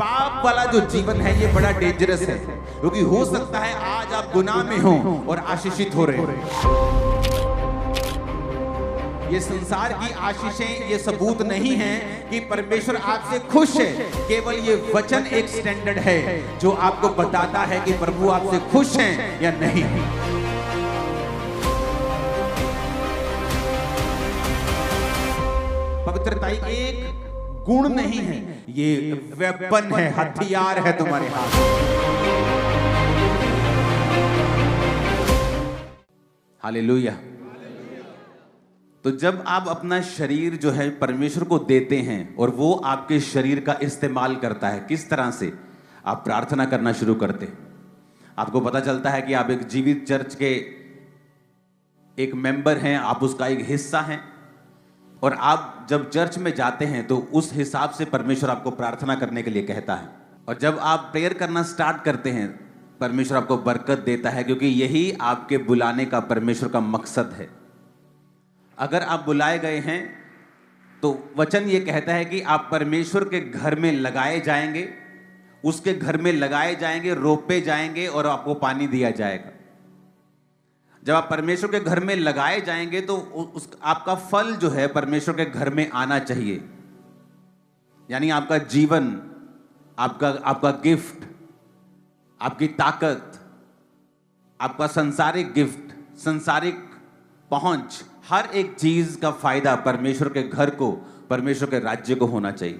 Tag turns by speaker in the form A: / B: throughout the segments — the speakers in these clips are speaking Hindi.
A: पाप वाला जो जीवन है ये बड़ा डेंजरस है, क्योंकि हो सकता है आज आप गुनाह में हो और आशीषित हो रहे हो। ये संसार की आशीषें ये सबूत नहीं है कि परमेश्वर आपसे खुश है, केवल ये वचन एक स्टैंडर्ड है जो आपको बताता है कि प्रभु आपसे खुश हैं या नहीं। पवित्रता एक गुण नहीं है, ये वेपन है, हथियार है तुम्हारे हाथ। हालेलुया। तो जब आप अपना शरीर जो है परमेश्वर को देते हैं और वो आपके शरीर का इस्तेमाल करता है, किस तरह से आप प्रार्थना करना शुरू करते हैं। आपको पता चलता है कि आप एक जीवित चर्च के एक मेंबर हैं, आप उसका एक हिस्सा हैं, और आप जब चर्च में जाते हैं तो उस हिसाब से परमेश्वर आपको प्रार्थना करने के लिए कहता है। और जब आप प्रेयर करना स्टार्ट करते हैं, परमेश्वर आपको बरकत देता है, क्योंकि यही आपके बुलाने का परमेश्वर का मकसद है। अगर आप बुलाए गए हैं तो वचन ये कहता है कि आप परमेश्वर के घर में लगाए जाएंगे, उसके घर में लगाए जाएंगे, रोपे जाएंगे और आपको पानी दिया जाएगा। जब आप परमेश्वर के घर में लगाए जाएंगे तो आपका फल जो है परमेश्वर के घर में आना चाहिए। यानी आपका जीवन, आपका गिफ्ट, आपकी ताकत, आपका संसारिक गिफ्ट, संसारिक पहुंच, हर एक चीज का फायदा परमेश्वर के घर को, परमेश्वर के राज्य को होना चाहिए।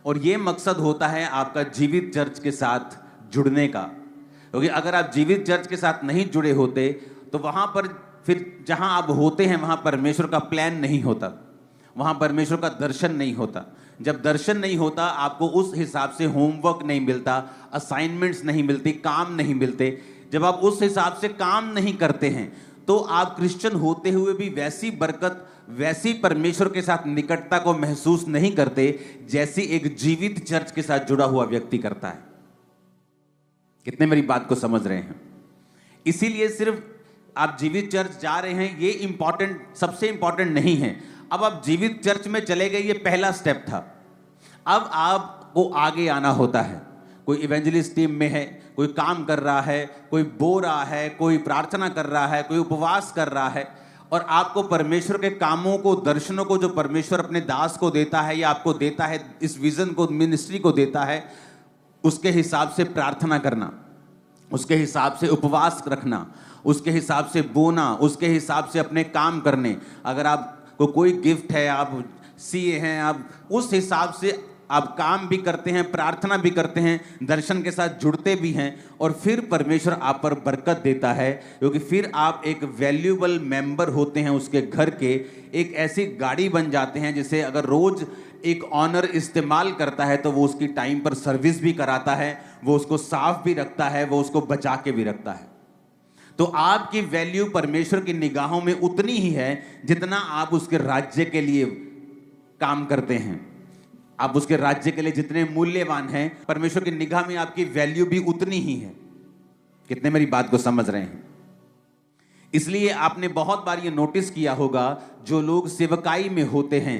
A: और यह मकसद होता है आपका जीवित चर्च के साथ जुड़ने का, क्योंकि अगर आप जीवित चर्च के साथ नहीं जुड़े होते तो वहां पर फिर जहां आप होते हैं वहां परमेश्वर का प्लान नहीं होता, वहां परमेश्वर का दर्शन नहीं होता। जब दर्शन नहीं होता, आपको उस हिसाब से होमवर्क नहीं मिलता, असाइनमेंट्स नहीं मिलती, काम नहीं मिलते। जब आप उस हिसाब से काम नहीं करते हैं तो आप क्रिश्चियन होते हुए भी वैसी बरकत, वैसी परमेश्वर के साथ निकटता को महसूस नहीं करते जैसी एक जीवित चर्च के साथ जुड़ा हुआ व्यक्ति करता है। कितने मेरी बात को समझ रहे हैं? इसीलिए सिर्फ आप जीवित चर्च जा रहे हैं ये इंपॉर्टेंट, सबसे इंपॉर्टेंट नहीं है। अब आप जीवित चर्च में चले गए, ये पहला स्टेप था। अब आपको आगे आना होता है। कोई इवेंजलिस्ट टीम में है, कोई काम कर रहा है, कोई बो रहा है, कोई प्रार्थना कर रहा है, कोई उपवास कर रहा है, और आपको परमेश्वर के कामों को, दर्शनों को जो परमेश्वर अपने दास को देता है या आपको देता है, इस विजन को, मिनिस्ट्री को देता है, उसके हिसाब से प्रार्थना करना, उसके हिसाब से उपवास रखना, उसके हिसाब से बोना, उसके हिसाब से अपने काम करने। अगर आपको कोई गिफ्ट है, आप सीए हैं, आप उस हिसाब से आप काम भी करते हैं, प्रार्थना भी करते हैं, दर्शन के साथ जुड़ते भी हैं, और फिर परमेश्वर आप पर बरकत देता है, क्योंकि फिर आप एक वैल्यूएबल मेंबर होते हैं उसके घर के। एक ऐसी गाड़ी बन जाते हैं जिसे अगर रोज एक ऑनर इस्तेमाल करता है तो वो उसकी टाइम पर सर्विस भी कराता है, वो उसको साफ भी रखता है, वो उसको बचा के भी रखता है। तो आपकी वैल्यू परमेश्वर की निगाहों में उतनी ही है जितना आप उसके राज्य के लिए काम करते हैं। आप उसके राज्य के लिए जितने मूल्यवान हैं, परमेश्वर की निगाह में आपकी वैल्यू भी उतनी ही है। कितने मेरी बात को समझ रहे हैं? इसलिए आपने बहुत बार ये नोटिस किया होगा, जो लोग सेवकाई में होते हैं,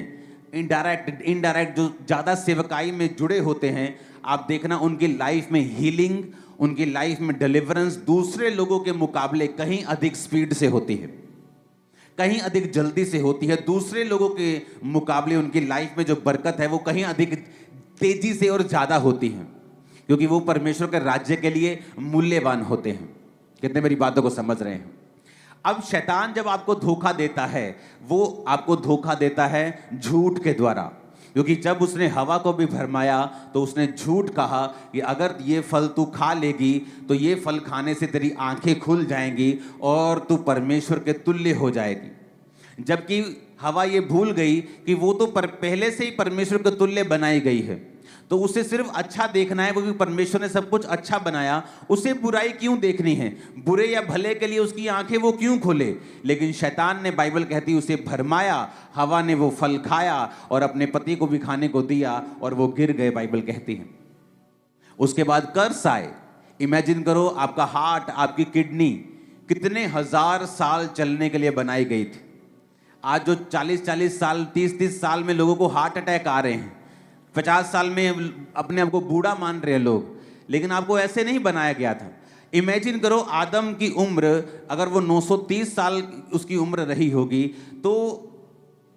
A: इनडायरेक्ट जो ज्यादा सेवकाई में जुड़े होते हैं, आप देखना उनकी लाइफ में हीलिंग, उनकी लाइफ में डिलीवरेंस दूसरे लोगों के मुकाबले कहीं अधिक स्पीड से होती है, कहीं अधिक जल्दी से होती है। दूसरे लोगों के मुकाबले उनकी लाइफ में जो बरकत है वो कहीं अधिक तेजी से और ज्यादा होती है, क्योंकि वो परमेश्वर के राज्य के लिए मूल्यवान होते हैं। कितने मेरी बातों को समझ रहे हैं? अब शैतान जब आपको धोखा देता है, वो आपको धोखा देता है झूठ के द्वारा, क्योंकि जब उसने हवा को भी भरमाया तो उसने झूठ कहा कि अगर ये फल तू खा लेगी तो ये फल खाने से तेरी आंखें खुल जाएंगी और तू परमेश्वर के तुल्य हो जाएगी। जबकि हवा ये भूल गई कि वो तो पहले से ही परमेश्वर के तुल्य बनाई गई है, तो उसे सिर्फ अच्छा देखना है, वो भी परमेश्वर ने सब कुछ अच्छा बनाया, उसे बुराई क्यों देखनी है? बुरे या भले के लिए उसकी आंखें वो क्यों खोले? लेकिन शैतान ने, बाइबल कहती है, उसे भरमाया, हवा ने वो फल खाया और अपने पति को भी खाने को दिया और वो गिर गए, बाइबल कहती है। उसके बाद कर्स आए। इमेजिन करो, आपका हार्ट, आपकी किडनी कितने हजार साल चलने के लिए बनाई गई थी। आज जो 40-40 साल, 30-30 साल में लोगों को हार्ट अटैक आ रहे हैं, 50 साल में अपने आप को बूढ़ा मान रहे लोग, लेकिन आपको ऐसे नहीं बनाया गया था। इमेजिन करो, आदम की उम्र अगर वो 930 साल उसकी उम्र रही होगी, तो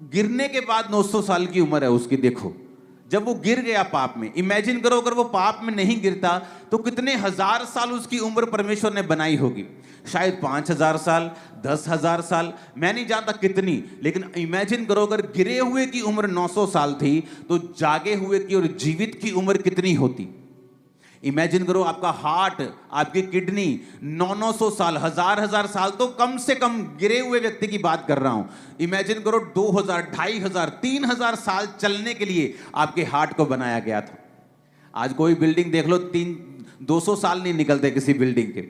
A: गिरने के बाद 900 साल की उम्र है उसकी। देखो, जब वो गिर गया पाप में, इमेजिन करो अगर वो पाप में नहीं गिरता तो कितने हजार साल उसकी उम्र परमेश्वर ने बनाई होगी। शायद 5000 साल, 10,000 साल, मैं नहीं जानता कितनी, लेकिन इमेजिन करो अगर गिरे हुए की उम्र 900 साल थी तो जागे हुए की और जीवित की उम्र कितनी होती। इमेजिन करो आपका हार्ट, आपकी किडनी 900 साल, हजार साल, तो कम से कम गिरे हुए व्यक्ति की बात कर रहा हूं। इमेजिन करो 2000, 2500, 3000 साल चलने के लिए आपके हार्ट को बनाया गया था। आज कोई बिल्डिंग देख लो, 200 साल नहीं निकलते किसी बिल्डिंग के।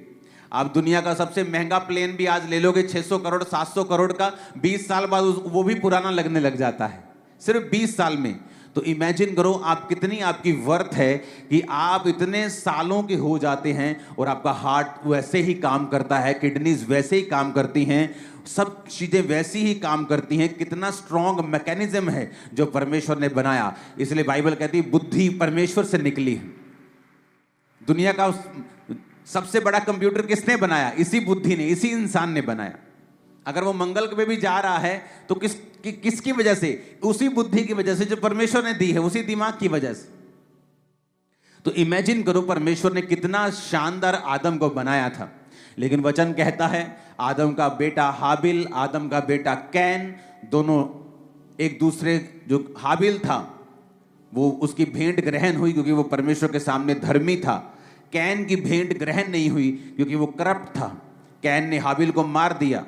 A: आप दुनिया का सबसे महंगा प्लेन भी आज ले लोगे 600 करोड़, 700 करोड़ का, 20 साल बाद वो भी पुराना लगने लग जाता है, सिर्फ 20 साल में। तो इमेजिन करो आप कितनी आपकी वर्थ है कि आप इतने सालों के हो जाते हैं और आपका हार्ट वैसे ही काम करता है, किडनीज वैसे ही काम करती हैं, सब चीजें वैसी ही काम करती हैं। कितना स्ट्रॉन्ग मैकेनिज्म है जो परमेश्वर ने बनाया। इसलिए बाइबल कहती है बुद्धि परमेश्वर से निकली है। दुनिया का सबसे बड़ा कंप्यूटर किसने बनाया? इसी बुद्धि ने, इसी इंसान ने बनाया। अगर वो मंगल पे भी जा रहा है तो किसकी वजह से? उसी बुद्धि की वजह से जो परमेश्वर ने दी है, उसी दिमाग की वजह से। तो इमेजिन करो परमेश्वर ने कितना शानदार आदम को बनाया था। लेकिन वचन कहता है आदम का बेटा हाबिल, आदम का बेटा कैन, दोनों एक दूसरे, जो हाबिल था वो उसकी भेंट ग्रहण हुई क्योंकि वो परमेश्वर के सामने धर्मी था। कैन की भेंट ग्रहण नहीं हुई क्योंकि वो करप्ट था। कैन ने हाबिल को मार दिया,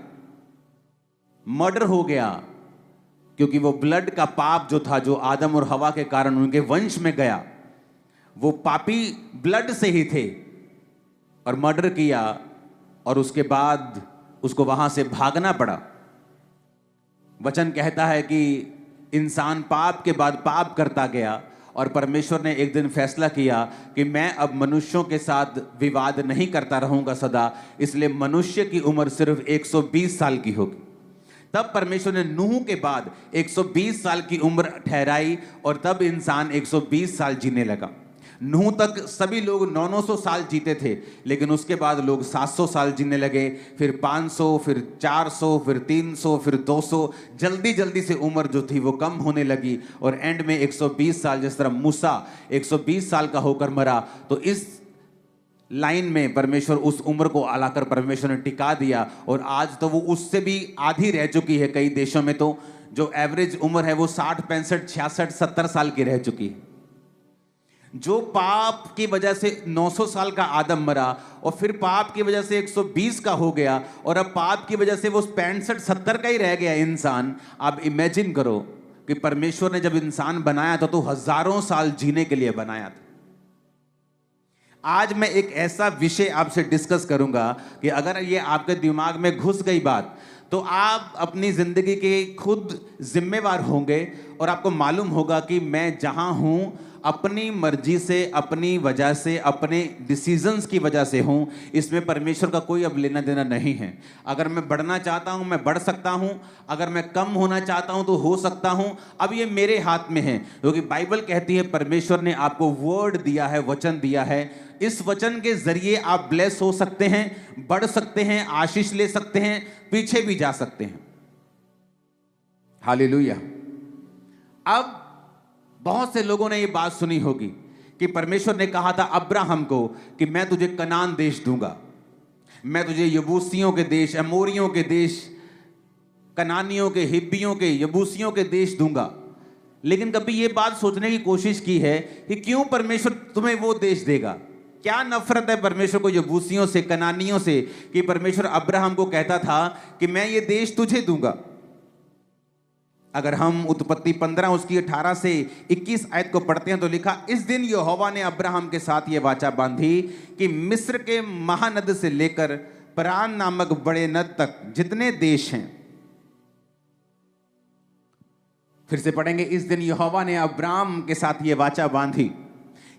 A: मर्डर हो गया क्योंकि वो ब्लड का पाप जो था, जो आदम और हवा के कारण उनके वंश में गया, वो पापी ब्लड से ही थे और मर्डर किया और उसके बाद उसको वहां से भागना पड़ा। वचन कहता है कि इंसान पाप के बाद पाप करता गया और परमेश्वर ने एक दिन फैसला किया कि मैं अब मनुष्यों के साथ विवाद नहीं करता रहूंगा सदा, इसलिए मनुष्य की उम्र सिर्फ 120 साल की होगी। तब परमेश्वर ने नूह के बाद 120 साल की उम्र ठहराई और तब इंसान 120 साल जीने लगा। नूह तक सभी लोग 900 साल जीते थे, लेकिन उसके बाद लोग 700 साल जीने लगे, फिर 500, फिर 400, फिर 300, फिर 200। जल्दी जल्दी से उम्र जो थी वो कम होने लगी और एंड में 120 साल, जिस तरह मूसा 120 साल का होकर मरा, तो इस लाइन में परमेश्वर उस उम्र को आलाकर परमेश्वर ने टिका दिया और आज तो वो उससे भी आधी रह चुकी है। कई देशों में तो जो एवरेज उम्र है वो 60, 65, 66, 70 साल की रह चुकी है। जो पाप की वजह से 900 साल का आदम मरा और फिर पाप की वजह से 120 का हो गया और अब पाप की वजह से वो 65, 70 का ही रह गया इंसान। आप इमेजिन करो कि परमेश्वर ने जब इंसान बनाया था तो हजारों साल जीने के लिए बनाया था। आज मैं एक ऐसा विषय आपसे डिस्कस करूंगा कि अगर ये आपके दिमाग में घुस गई बात तो आप अपनी जिंदगी के खुद जिम्मेवार होंगे और आपको मालूम होगा कि मैं जहां हूं अपनी मर्जी से, अपनी वजह से, अपने डिसीजंस की वजह से हूं, इसमें परमेश्वर का कोई अब लेना देना नहीं है। अगर मैं बढ़ना चाहता हूं मैं बढ़ सकता हूं, अगर मैं कम होना चाहता हूं तो हो सकता हूं। अब ये मेरे हाथ में है, क्योंकि बाइबल कहती है परमेश्वर ने आपको वर्ड दिया है, वचन दिया है। इस वचन के जरिए आप ब्लेस हो सकते हैं, बढ़ सकते हैं, आशीष ले सकते हैं, पीछे भी जा सकते हैं। हालेलुया। अब बहुत से लोगों ने ये बात सुनी होगी कि परमेश्वर ने कहा था अब्राहम को कि मैं तुझे कनान देश दूंगा, मैं तुझे यबूसियों के देश, अमोरियों के देश, कनानियों के, हिब्बियों के, यबूसियों के देश दूंगा। लेकिन कभी ये बात सोचने की कोशिश की है कि क्यों परमेश्वर तुम्हें वो देश देगा? क्या नफरत है परमेश्वर को यबूसियों से, कनानियों से, कि परमेश्वर अब्राहम को कहता था कि मैं ये देश तुझे दूंगा। अगर हम उत्पत्ति 15 उसकी 18 से 21 आयत को पढ़ते हैं तो लिखा, इस दिन यहोवा ने अब्राहम के साथ ये वाचा बांधी कि मिस्र के महानद से लेकर परान नामक बड़े नद तक जितने देश हैं, फिर से पढ़ेंगे, इस दिन यहोवा ने अब्राहम के साथ ये वाचा बांधी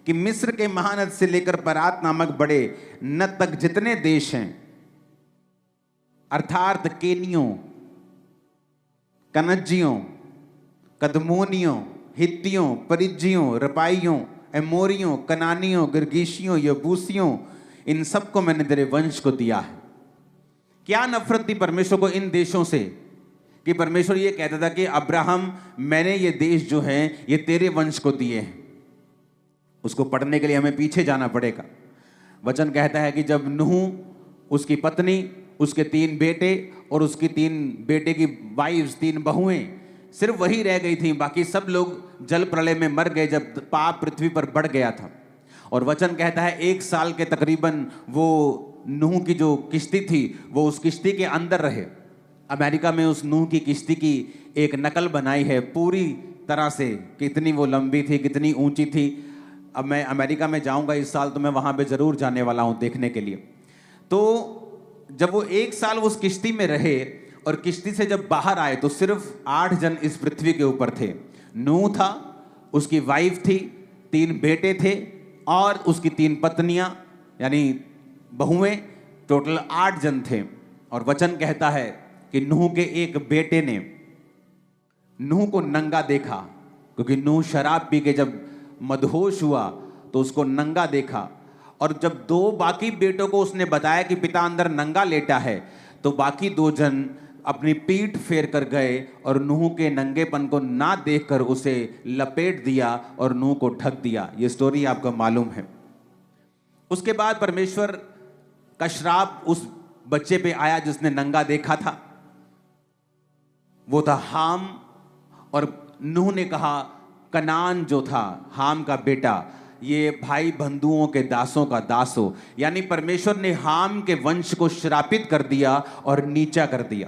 A: कि मिस्र के महानद से लेकर परात नामक बड़े नद तक जितने देश हैं, अर्थात केनियों, कनज्जियों, कदमोनियों, हित्तियों, परिज्जियों, रपाइयों, एमोरियों, कनानियों, गिरगीशियों, यबूसियों, इन सबको मैंने तेरे वंश को दिया है। क्या नफरत थी परमेश्वर को इन देशों से कि परमेश्वर ये कहता था कि अब्राहम, मैंने ये देश जो है ये तेरे वंश को दिए हैं। उसको पढ़ने के लिए हमें पीछे जाना पड़ेगा। वचन कहता है कि जब नूह, उसकी पत्नी, उसके 3 बेटे और उसकी 3 बेटे की वाइफ्स, 3 बहुएं, सिर्फ वही रह गई थी, बाकी सब लोग जल प्रलय में मर गए जब पाप पृथ्वी पर बढ़ गया था। और वचन कहता है 1 साल के तकरीबन वो नूह की जो किश्ती थी वो उस किश्ती के अंदर रहे। अमेरिका में उस नूह की किश्ती की एक नकल बनाई है पूरी तरह से, कितनी वो लंबी थी, कितनी ऊंची थी। अब मैं अमेरिका में जाऊंगा इस साल, तो मैं वहां पे जरूर जाने वाला हूं देखने के लिए। तो जब वो 1 साल उस किश्ती में रहे और किश्ती से जब बाहर आए तो सिर्फ 8 जन इस पृथ्वी के ऊपर थे। नूह था, उसकी वाइफ थी, 3 बेटे थे और उसकी 3 पत्नियां यानी बहुएं, टोटल 8 जन थे। और वचन कहता है कि नूह के एक बेटे ने नूह को नंगा देखा, क्योंकि नूह शराब पी के जब मदहोश हुआ तो उसको नंगा देखा। और जब 2 बाकी बेटों को उसने बताया कि पिता अंदर नंगा लेटा है, तो बाकी 2 जन अपनी पीठ फेर कर गए और नूह के नंगेपन को ना देखकर उसे लपेट दिया और नूह को ढक दिया। ये स्टोरी आपको मालूम है। उसके बाद परमेश्वर का श्राप उस बच्चे पे आया जिसने नंगा देखा था, वो था हाम। और नूह ने कहा, कनान जो था हाम का बेटा, ये भाई बंधुओं के दासों का दास हो। यानी परमेश्वर ने हाम के वंश को श्रापित कर दिया और नीचा कर दिया।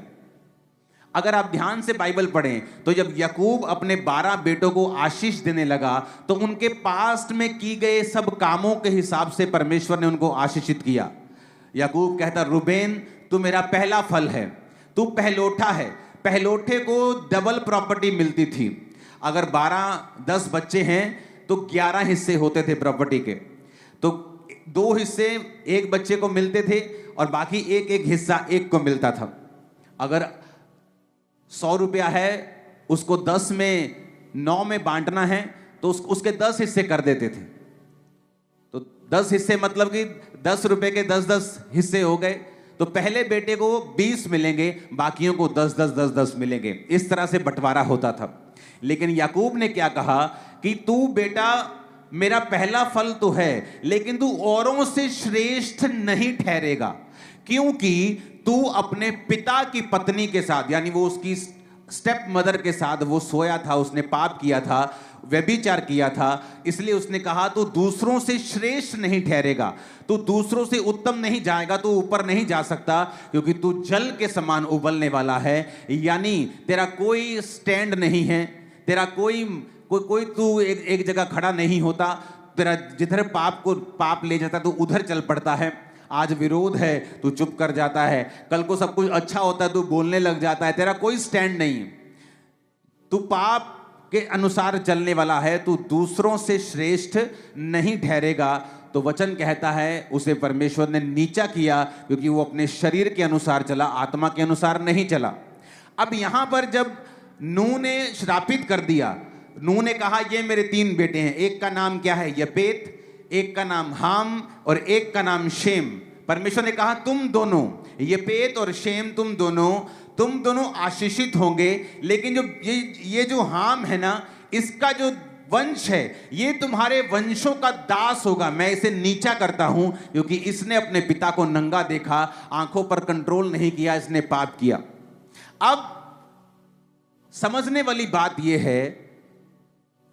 A: अगर आप ध्यान से बाइबल पढ़ें तो जब याकूब अपने 12 बेटों को आशीष देने लगा तो उनके पास्ट में की गए सब कामों के हिसाब से परमेश्वर ने उनको आशीषित किया। याकूब कहता, रूबेन तू मेरा पहला फल है, तू पहलोठा है। पहलोठे को डबल प्रॉपर्टी मिलती थी। अगर 12-10 बच्चे हैं तो 11 हिस्से होते थे प्रॉपर्टी के। तो 2 हिस्से एक बच्चे को मिलते थे और बाकी एक हिस्सा एक को मिलता था। अगर 100 रुपया है, उसको 10 में 9 में बांटना है तो उसके 10 हिस्से कर देते थे। तो 10 हिस्से मतलब कि 10 रुपए के 10-10 हिस्से हो गए। तो पहले बेटे को 20 मिलेंगे, बाकियों को 10-10 मिलेंगे। इस तरह से बंटवारा होता था। लेकिन याकूब ने क्या कहा कि तू बेटा मेरा पहला फल तो है, लेकिन तू औरों से श्रेष्ठ नहीं ठहरेगा, क्योंकि तू अपने पिता की पत्नी के साथ, यानी वो उसकी स्टेप मदर के साथ वो सोया था, उसने पाप किया था, व्यभिचार किया था। इसलिए उसने कहा तू दूसरों से श्रेष्ठ नहीं ठहरेगा, तू दूसरों से उत्तम नहीं जाएगा, तू ऊपर नहीं जा सकता, क्योंकि तू जल के समान उबलने वाला है। यानी तेरा कोई स्टैंड नहीं है, तेरा कोई तू एक जगह खड़ा नहीं होता। तेरा जिधर पाप ले जाता तू उधर चल पड़ता है। आज विरोध है तू चुप कर जाता है, कल को सब कुछ अच्छा होता है तू बोलने लग जाता है। तेरा कोई स्टैंड नहीं है, तू पाप के अनुसार चलने वाला है, तू दूसरों से श्रेष्ठ नहीं ठहरेगा। तो वचन कहता है उसे परमेश्वर ने नीचा किया, क्योंकि वो अपने शरीर के अनुसार चला, आत्मा के अनुसार नहीं चला। अब यहां पर जब नूह ने श्रापित कर दिया, नूह ने कहा ये मेरे 3 बेटे हैं, एक का नाम क्या है यपेत, एक का नाम हाम और एक का नाम शेम। परमेश्वर ने कहा तुम दोनों, यपेत और शेम, तुम दोनों आशीषित होंगे। लेकिन जो ये जो हाम है ना, इसका जो वंश है ये तुम्हारे वंशों का दास होगा। मैं इसे नीचा करता हूं क्योंकि इसने अपने पिता को नंगा देखा, आंखों पर कंट्रोल नहीं किया, इसने पाप किया। अब समझने वाली बात यह है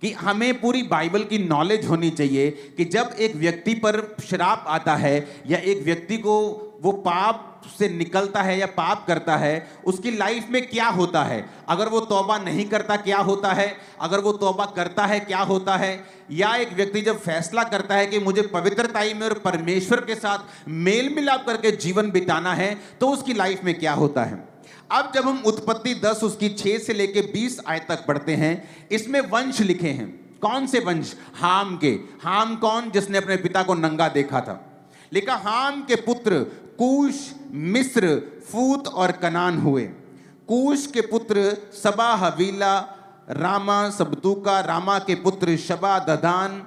A: कि हमें पूरी बाइबल की नॉलेज होनी चाहिए कि जब एक व्यक्ति पर श्राप आता है या एक व्यक्ति को वो पाप से निकलता है या पाप करता है, उसकी लाइफ में क्या होता है। अगर वो तौबा नहीं करता क्या होता है, अगर वो तौबा करता है क्या होता है, या एक व्यक्ति जब फैसला करता है कि मुझे पवित्रताई में और परमेश्वर के साथ मेल मिलाप करके जीवन बिताना है, तो उसकी लाइफ में क्या होता है। अब जब हम उत्पत्ति 10 उसकी 6 से लेके 20 आयत तक पढ़ते हैं, इसमें वंश लिखे हैं। कौन से वंश? हाम के। हाम कौन? जिसने अपने पिता को नंगा देखा था। लिखा हाम के पुत्र कूश, मिस्र, फूत और कनान हुए। कूश के पुत्र सबा, हवीला, रामा सबतूका, रामा के पुत्र शबा, ददान।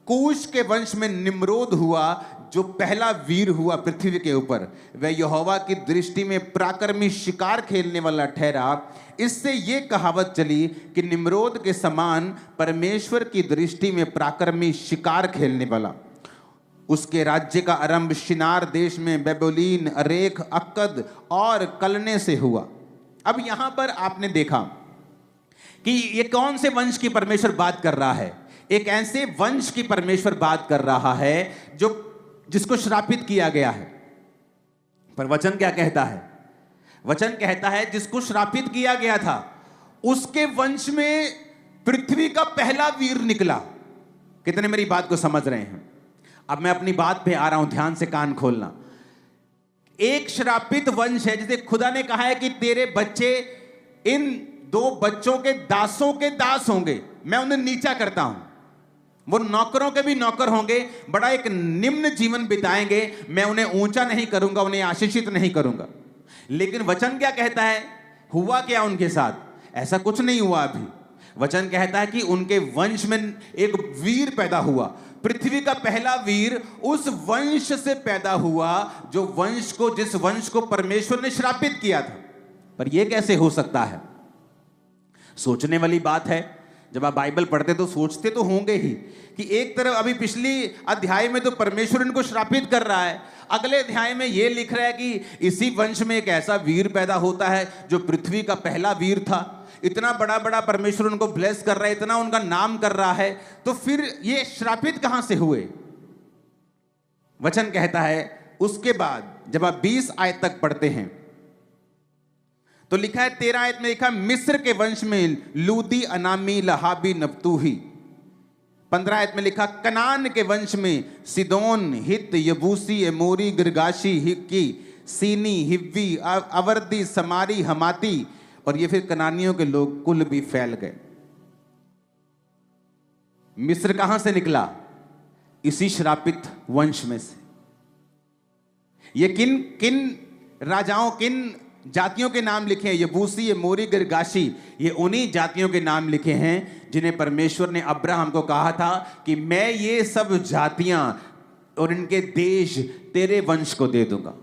A: कूश के वंश में निम्रोद हुआ, जो पहला वीर हुआ पृथ्वी के ऊपर। वह यहोवा की दृष्टि में पराक्रमी शिकार खेलने वाला ठहरा। इससे ये कहावत चली कि निम्रोद के समान परमेश्वर की दृष्टि में पराक्रमी शिकार खेलने वाला। उसके राज्य का आरंभ शिनार देश में बेबोलीन, अरेख, अक्कद और कलने से हुआ। अब यहां पर आपने देखा कि ये कौन से वंश की परमेश्वर बात कर रहा है। एक ऐसे वंश की परमेश्वर बात कर रहा है जिसको श्रापित किया गया है। पर वचन क्या कहता है? वचन कहता है जिसको श्रापित किया गया था उसके वंश में पृथ्वी का पहला वीर निकला। कितने मेरी बात को समझ रहे हैं? अब मैं अपनी बात पे आ रहा हूं, ध्यान से कान खोलना। एक श्रापित वंश है जिसे खुदा ने कहा है कि तेरे बच्चे इन 2 बच्चों के दासों के दास होंगे, मैं उन्हें नीचा करता हूं। वो नौकरों के भी नौकर होंगे, बड़ा एक निम्न जीवन बिताएंगे, मैं उन्हें ऊंचा नहीं करूंगा, उन्हें आशीषित नहीं करूंगा। लेकिन वचन क्या कहता है? हुआ क्या उनके साथ? ऐसा कुछ नहीं हुआ अभी। वचन कहता है कि उनके वंश में एक वीर पैदा हुआ। पृथ्वी का पहला वीर उस वंश से पैदा हुआ जिस वंश को परमेश्वर ने श्रापित किया था। पर यह कैसे हो सकता है? सोचने वाली बात है। जब आप बाइबल पढ़ते तो सोचते तो होंगे ही कि एक तरफ अभी पिछली अध्याय में तो परमेश्वर इनको श्रापित कर रहा है, अगले अध्याय में यह लिख रहा है कि इसी वंश में एक ऐसा वीर पैदा होता है जो पृथ्वी का पहला वीर था। इतना बड़ा बड़ा परमेश्वर उनको ब्लेस कर रहा है, इतना उनका नाम कर रहा है, तो फिर ये श्रापित कहां से हुए? वचन कहता है उसके बाद जब आप 20 आयत तक पढ़ते हैं तो लिखा है, 13 आयत में लिखा, मिस्र के वंश में लूदी, अनामी, लहाबी, नप्तूही। 15 आयत में लिखा, कनान के वंश में सिदोन, हित, यबूसी, एमोरी, गिरगाशी, हिक्की, सीनी, हिव्वी, अवर्दी, समारी, हमाती। और ये फिर कनानियों के लोग कुल भी फैल गए। मिस्र कहां से निकला? इसी श्रापित वंश में से। ये किन राजाओं, किन जातियों के नाम लिखे हैं? यबूसी, एमोरी, गिरगाशी, ये उन्हीं जातियों के नाम लिखे हैं जिन्हें परमेश्वर ने अब्राहम को कहा था कि मैं ये सब जातियां और इनके देश तेरे वंश को दे दूंगा।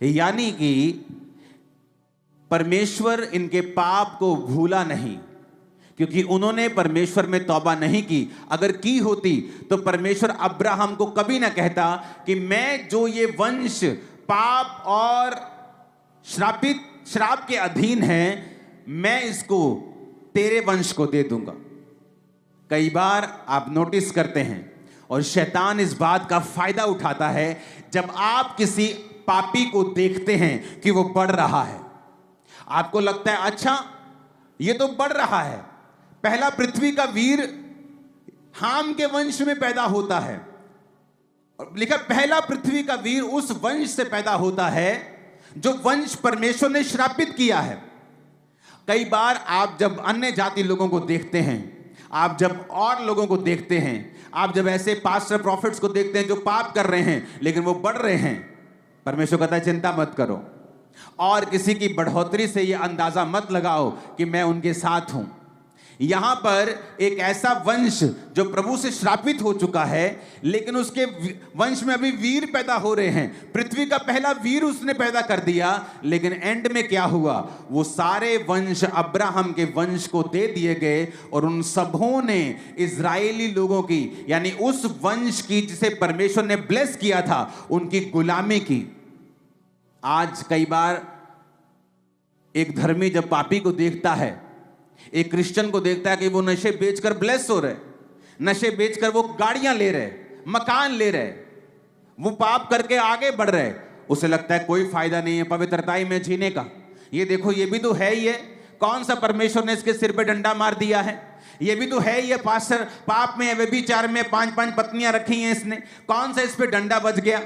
A: यानी कि परमेश्वर इनके पाप को भूला नहीं, क्योंकि उन्होंने परमेश्वर में तौबा नहीं की। अगर की होती तो परमेश्वर अब्राहम को कभी ना कहता कि मैं जो ये वंश पाप और श्राप के अधीन है, मैं इसको तेरे वंश को दे दूंगा। कई बार आप नोटिस करते हैं और शैतान इस बात का फायदा उठाता है, जब आप किसी पापी को देखते हैं कि वो बढ़ रहा है, आपको लगता है अच्छा ये तो बढ़ रहा है। पहला पृथ्वी का वीर हाम के वंश में पैदा होता है, लिखा पहला पृथ्वी का वीर उस वंश से पैदा होता है जो वंश परमेश्वर ने श्रापित किया है। कई बार आप जब अन्य जाति लोगों को देखते हैं, आप जब और लोगों को देखते हैं, आप जब ऐसे पास्टर प्रॉफिट्स को देखते हैं जो पाप कर रहे हैं लेकिन वो बढ़ रहे हैं, परमेश्वर कहता है चिंता मत करो, और किसी की बढ़ोतरी से ये अंदाजा मत लगाओ कि मैं उनके साथ हूं। यहां पर एक ऐसा वंश जो प्रभु से श्रापित हो चुका है, लेकिन उसके वंश में अभी वीर पैदा हो रहे हैं। पृथ्वी का पहला वीर उसने पैदा कर दिया, लेकिन एंड में क्या हुआ? वो सारे वंश अब्राहम के वंश को दे दिए गए और उन सबों ने इजरायली लोगों की, यानी उस वंश की जिसे परमेश्वर ने ब्लेस किया था, उनकी गुलामी की। आज कई बार एक धर्मी जब पापी को देखता है, एक क्रिश्चियन को देखता है कि वो नशे बेचकर ब्लेस हो रहे, नशे बेचकर वो गाड़ियां ले रहे, मकान ले रहे, वो पाप करके आगे बढ़ रहे, उसे लगता है कोई फायदा नहीं है पवित्रताई में जीने का। ये देखो ये भी तो है ही है, कौन सा परमेश्वर ने इसके सिर पे डंडा मार दिया है? ये भी तो है ही है पास्टर, पाप में, व्यभिचार में 5-5 पत्नियां रखी हैं इसने, कौन सा इस पे डंडा बज गया?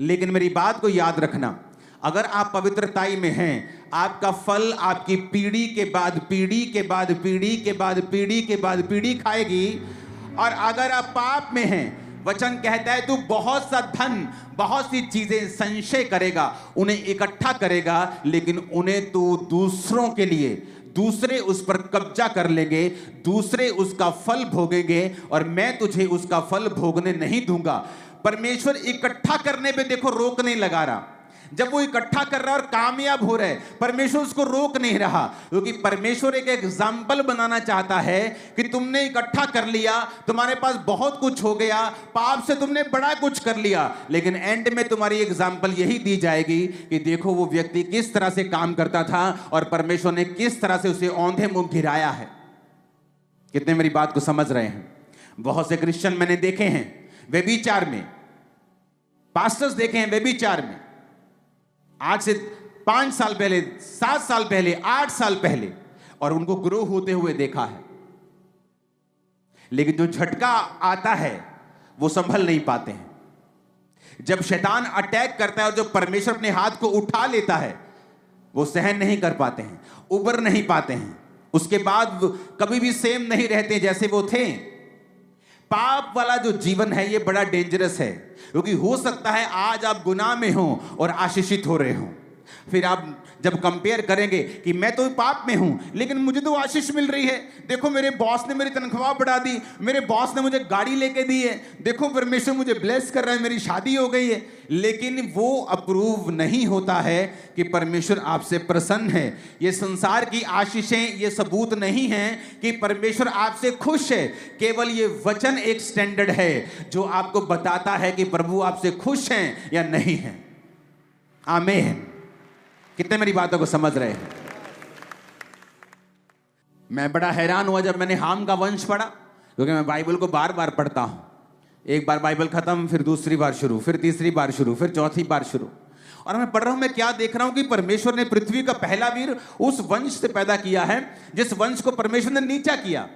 A: लेकिन मेरी बात को याद रखना, अगर आप पवित्रताई में हैं, आपका फल आपकी पीढ़ी के बाद पीढ़ी के बाद पीढ़ी के बाद पीढ़ी के बाद पीढ़ी खाएगी। और अगर आप पाप में हैं, वचन कहता है तू बहुत सा धन, बहुत सी चीजें संचय करेगा, उन्हें इकट्ठा करेगा, लेकिन उन्हें तू दूसरों के लिए, दूसरे उस पर कब्जा कर लेंगे, दूसरे उसका फल भोगेंगे और मैं तुझे उसका फल भोगने नहीं दूंगा। परमेश्वर इकट्ठा करने पे देखो रोक नहीं लगा रहा। जब वो इकट्ठा कर रहा है और कामयाब हो रहा है, परमेश्वर उसको रोक नहीं रहा, क्योंकि परमेश्वर एक एग्जाम्पल बनाना चाहता है कि तुमने इकट्ठा कर लिया, तुम्हारे पास बहुत कुछ हो गया, पाप से तुमने बड़ा कुछ कर लिया, लेकिन एंड में तुम्हारी एग्जाम्पल यही दी जाएगी कि देखो वो व्यक्ति किस तरह से काम करता था और परमेश्वर ने किस तरह से उसे औंधे मुंह गिराया है। कितने मेरी बात को समझ रहे हैं? बहुत से क्रिश्चियन मैंने देखे हैं व्यभिचार में, पास्टर्स देखे हैं व्यभिचार में, आज से 5 साल पहले, 7 साल पहले, 8 साल पहले, और उनको ग्रो होते हुए देखा है। लेकिन जो झटका आता है वो संभल नहीं पाते हैं। जब शैतान अटैक करता है और जब परमेश्वर अपने हाथ को उठा लेता है, वो सहन नहीं कर पाते हैं, उबर नहीं पाते हैं, उसके बाद कभी भी सेम नहीं रहते जैसे वो थे। पाप वाला जो जीवन है ये बड़ा डेंजरस है, क्योंकि हो सकता है आज आप गुनाह में हो और आशीषित हो रहे हो, फिर आप जब कंपेयर करेंगे कि मैं तो पाप में हूं लेकिन मुझे तो आशीष मिल रही है, देखो मेरे बॉस ने मेरी तनख्वाह बढ़ा दी, मेरे बॉस ने मुझे गाड़ी लेके दी है, देखो परमेश्वर मुझे ब्लेस कर रहा है, मेरी शादी हो गई है। लेकिन वो अप्रूव नहीं होता है कि परमेश्वर आपसे प्रसन्न है। ये संसार की आशीषें ये सबूत नहीं है कि परमेश्वर आपसे खुश है। केवल ये वचन एक स्टैंडर्ड है जो आपको बताता है कि प्रभु आपसे खुश हैं या नहीं हैं। आमीन। कितने मेरी बातों को समझ रहे हैं? मैं बड़ा हैरान हुआ जब मैंने हाम का वंश पढ़ा, क्योंकि मैं बाइबल को बार बार पढ़ता हूं। एक बार बाइबल खत्म, फिर दूसरी बार शुरू, फिर तीसरी बार शुरू, फिर चौथी बार शुरू। और मैं पढ़ रहा हूं, मैं क्या देख रहा हूं कि परमेश्वर ने पृथ्वी का पहला वीर उस वंश से पैदा किया है जिस वंश को परमेश्वर ने नीचा किया।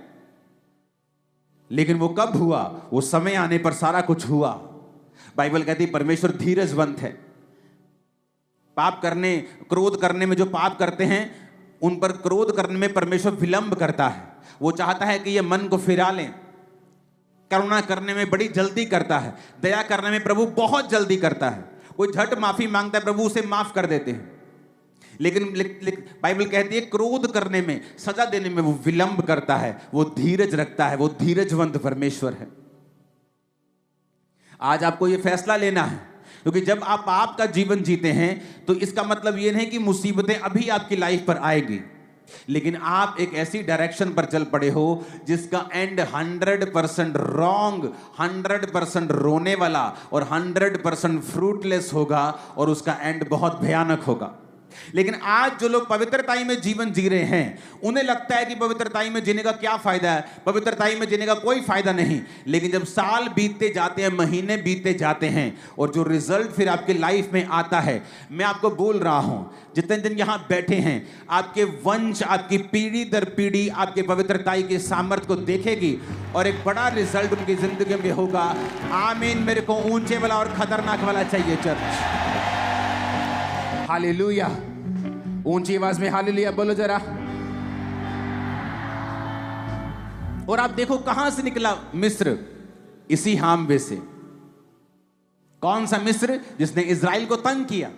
A: लेकिन वो कब हुआ? वो समय आने पर सारा कुछ हुआ। बाइबल कहती है परमेश्वर धीरजवंत है। पाप करने, क्रोध करने में जो पाप करते हैं उन पर क्रोध करने में परमेश्वर विलंब करता है। वो चाहता है कि ये मन को फिरा लें। करुणा करने में बड़ी जल्दी करता है, दया करने में प्रभु बहुत जल्दी करता है। कोई झट माफी मांगता है, प्रभु उसे माफ कर देते हैं। लेकिन बाइबल कहती है क्रोध करने में, सजा देने में वो विलंब करता है, वो धीरज रखता है, वो धीरजवंत परमेश्वर है। आज आपको ये फैसला लेना है, क्योंकि जब आप पाप का जीवन जीते हैं तो इसका मतलब ये नहीं कि मुसीबतें अभी आपकी लाइफ पर आएगी, लेकिन आप एक ऐसी डायरेक्शन पर चल पड़े हो जिसका एंड 100% रॉन्ग, 100% रोने वाला और 100% फ्रूटलेस होगा, और उसका एंड बहुत भयानक होगा। लेकिन आज जो लोग पवित्रताई में जीवन जी रहे हैं उन्हें लगता है कि पवित्रताई में जीने का क्या फायदा है, पवित्रताई में जीने का कोई फायदा नहीं। लेकिन जब साल बीतते जाते हैं, महीने बीतते जाते हैं और जो रिजल्ट फिर आपके लाइफ में आता है, मैं आपको बोल रहा हूं, जितने दिन यहां बैठे हैं आपके वंश, आपकी पीढ़ी दर पीढ़ी आपके पवित्रताई के सामर्थ्य को देखेगी और एक बड़ा रिजल्ट उनकी जिंदगी में होगा। आमीन। मेरे को ऊंचे वाला और खतरनाक वाला चाहिए चर्च। हालेलुया। ऊंची आवाज में हालेलुया बोलो जरा। और आप देखो कहां से निकला मिस्र? इसी हामवे से। कौन सा मिस्र? जिसने इजराइल को तंग किया।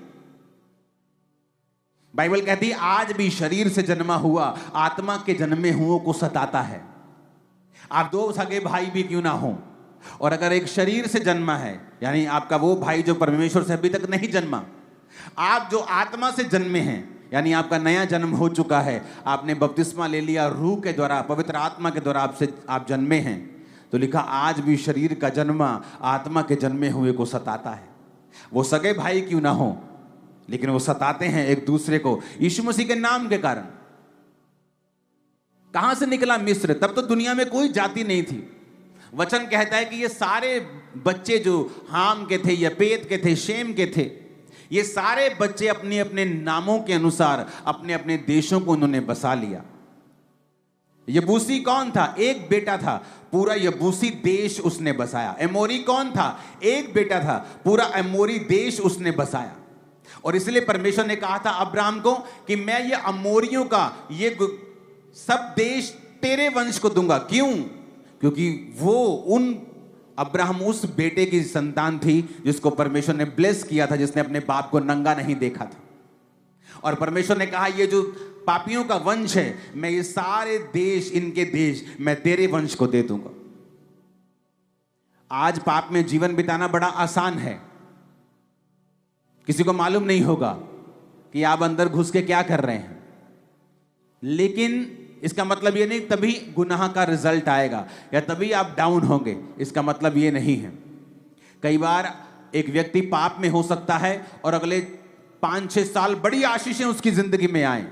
A: बाइबल कहती है आज भी शरीर से जन्मा हुआ आत्मा के जन्मे हुओं को सताता है। आप दो सगे भाई भी क्यों ना हो, और अगर एक शरीर से जन्मा है, यानी आपका वो भाई जो परमेश्वर से अभी तक नहीं जन्मा, आप जो आत्मा से जन्मे हैं, यानी आपका नया जन्म हो चुका है, आपने बपतिस्मा ले लिया रूह के द्वारा, पवित्र आत्मा के द्वारा आप जन्मे हैं, तो लिखा आज भी शरीर का जन्मा आत्मा के जन्मे हुए को सताता है। वो सगे भाई क्यों ना हो, लेकिन वो सताते हैं एक दूसरे को यीशु मसीह के नाम के कारण। कहां से निकला मिस्र? तब तो दुनिया में कोई जाति नहीं थी। वचन कहता है कि ये सारे बच्चे जो हाम के थे, यपेत के थे, शेम के थे, ये सारे बच्चे अपने अपने नामों के अनुसार अपने अपने देशों को उन्होंने बसा लिया। यबूसी कौन था? एक बेटा था, पूरा यबूसी देश उसने बसाया। एमोरी कौन था? एक बेटा था, पूरा एमोरी देश उसने बसाया। और इसलिए परमेश्वर ने कहा था अब्राहम को कि मैं ये अमोरियों का ये सब देश तेरे वंश को दूंगा। क्यों? क्योंकि वो अब्राहम उस बेटे की संतान थी जिसको परमेश्वर ने ब्लेस किया था, जिसने अपने बाप को नंगा नहीं देखा था। और परमेश्वर ने कहा ये जो पापियों का वंश है, मैं ये सारे देश, इनके देश मैं तेरे वंश को दे दूंगा। आज पाप में जीवन बिताना बड़ा आसान है, किसी को मालूम नहीं होगा कि आप अंदर घुस के क्या कर रहे हैं, लेकिन इसका मतलब ये नहीं तभी गुनाह का रिजल्ट आएगा या तभी आप डाउन होंगे, इसका मतलब ये नहीं है। कई बार एक व्यक्ति पाप में हो सकता है और अगले 5-6 साल बड़ी आशीषें उसकी जिंदगी में आए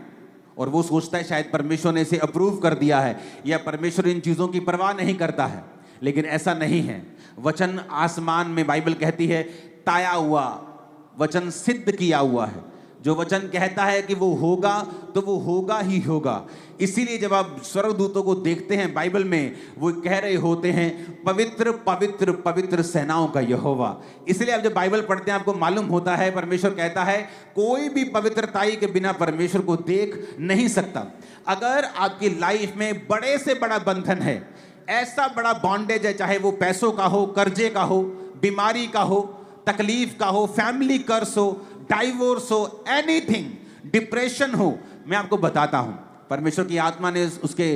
A: और वो सोचता है शायद परमेश्वर ने इसे अप्रूव कर दिया है या परमेश्वर इन चीजों की परवाह नहीं करता है, लेकिन ऐसा नहीं है। वचन आसमान में, बाइबल कहती है, ताया हुआ वचन सिद्ध किया हुआ है। जो वचन कहता है कि वो होगा तो वो होगा ही होगा। इसीलिए जब आप स्वर्गदूतों को देखते हैं बाइबल में, वो कह रहे होते हैं पवित्र पवित्र पवित्र सेनाओं का यहोवा। इसलिए आप जब बाइबल पढ़ते हैं आपको मालूम होता है, परमेश्वर कहता है कोई भी पवित्रताई के बिना परमेश्वर को देख नहीं सकता। अगर आपकी लाइफ में बड़े से बड़ा बंधन है, ऐसा बड़ा बॉन्डेज है, चाहे वो पैसों का हो, कर्जे का हो, बीमारी का हो, तकलीफ का हो, फैमिली कर्स हो, डाइवोर्स हो, एनीथिंग, डिप्रेशन हो, मैं आपको बताता हूं, परमेश्वर की आत्मा ने, उसके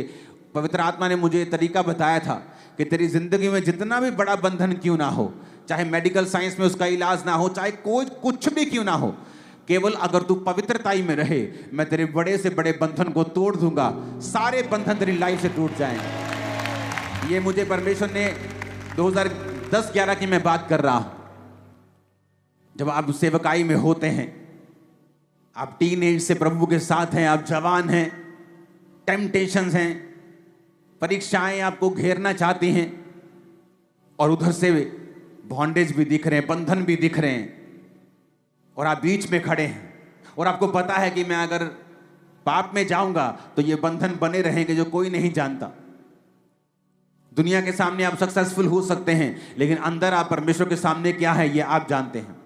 A: पवित्र आत्मा ने मुझे तरीका बताया था कि तेरी जिंदगी में जितना भी बड़ा बंधन क्यों ना हो, चाहे मेडिकल साइंस में उसका इलाज ना हो, चाहे कोई कुछ भी क्यों ना हो, केवल अगर तू पवित्रताई में रहे, मैं तेरे बड़े से बड़े बंधन को तोड़ दूंगा, सारे बंधन तेरी लाइफ से टूट जाएंगे। ये मुझे परमेश्वर ने 2010-11 की मैं बात कर रहा हूं। जब आप सेवकाई में होते हैं, आप टीन एज से प्रभु के साथ हैं, आप जवान हैं, टेम्पटेशंस हैं, परीक्षाएं आपको घेरना चाहती हैं और उधर से बॉन्डेज भी दिख रहे हैं, बंधन भी दिख रहे हैं और आप बीच में खड़े हैं और आपको पता है कि मैं अगर पाप में जाऊंगा तो ये बंधन बने रहेंगे जो कोई नहीं जानता। दुनिया के सामने आप सक्सेसफुल हो सकते हैं, लेकिन अंदर आप परमेश्वर के सामने क्या है ये आप जानते हैं।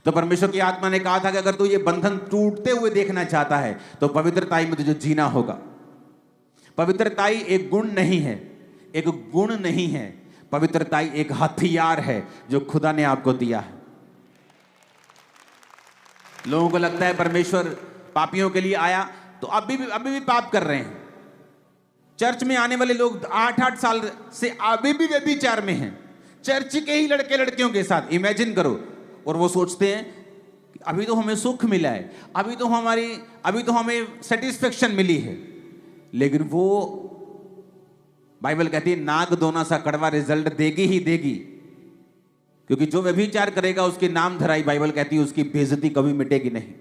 A: तो परमेश्वर की आत्मा ने कहा था कि अगर तू ये बंधन टूटते हुए देखना चाहता है तो पवित्रताई में तुझे जीना होगा। पवित्रताई एक गुण नहीं है, एक गुण नहीं है, पवित्रताई एक हथियार है जो खुदा ने आपको दिया है। लोगों को लगता है परमेश्वर पापियों के लिए आया, तो अभी भी पाप कर रहे हैं। चर्च में आने वाले लोग 8-8 साल से अभी भी व्यभिचार में हैं, चर्च के ही लड़के लड़कियों के साथ। इमेजिन करो, और वो सोचते हैं कि अभी तो हमें सुख मिला है, अभी तो हमें सेटिस्फेक्शन मिली है, लेकिन वो बाइबल कहती है नाग दोना सा कड़वा रिजल्ट देगी ही देगी, क्योंकि जो व्यभिचार करेगा उसके नाम धराई, बाइबल कहती है उसकी बेइज्जती कभी मिटेगी नहीं।